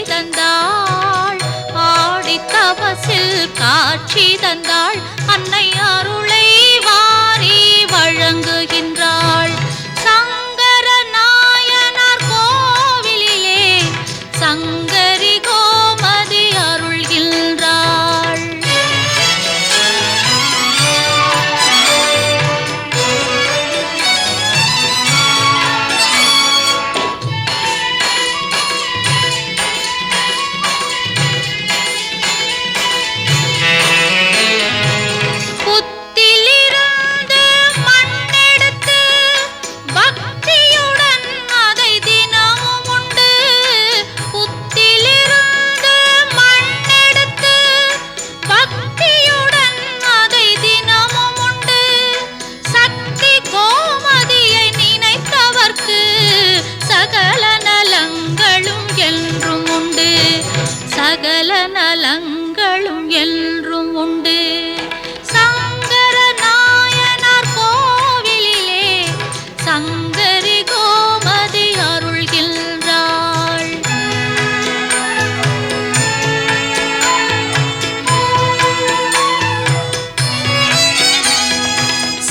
தந்தாள், ஆடி தபசில் காட்சி தந்தாள், அன்னை அருளை வாரி வழங்குகின்றாள். சங்கர நாயனார் கோவிலிலே சங்கரி கோமதி அருள்கின்றாள். சகல நலங்களும் என்றும் உண்டு. சங்கர நாயனார் கோவிலிலே சங்கரி கோமதி அருள்கின்றாள்.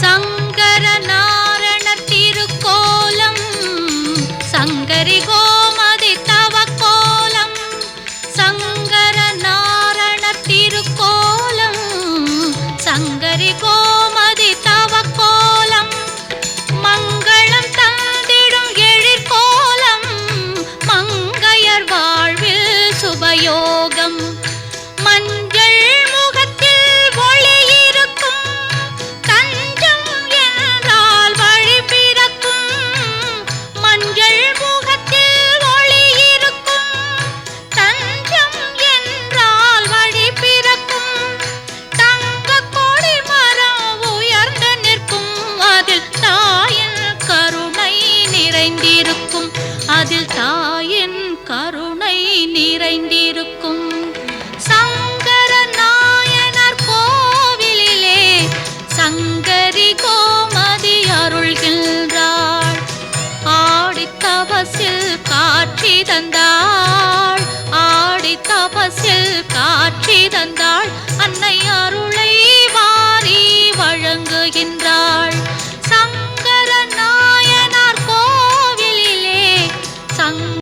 சங்கர நாரண திருக்கோலம் சங்கரி கோமதி தவக்கோலம். சங்கர நாரண திருக்கோலம் சங்கரி கோமதி தவக்கோலம். மங்களம் தந்திடும் எழிற்கோலம், மங்கையர் வாழ்வில் சுபயோகம். மஞ்சள் முகத்தில் ஒளி இருக்கும், தஞ்சம் என்றால் வழி பிறக்கும். மஞ்சள் முகத்தில் ஒளி இருக்கும், தஞ்சம் என்றால் வழி பிறக்கும். தங்க கொடி மரம் உயர்ந்து நிற்கும், அதில் தாயின் கருணை நிறைந்திருக்கும், அதில் தாயின் கருணை நிறைந்திருக்கும். சங்கர நாயனார் கோவிலிலே சங்கரி கோமதி அருள்கின்றாள், ஆடி தபசில் காட்சி தந்தாள்.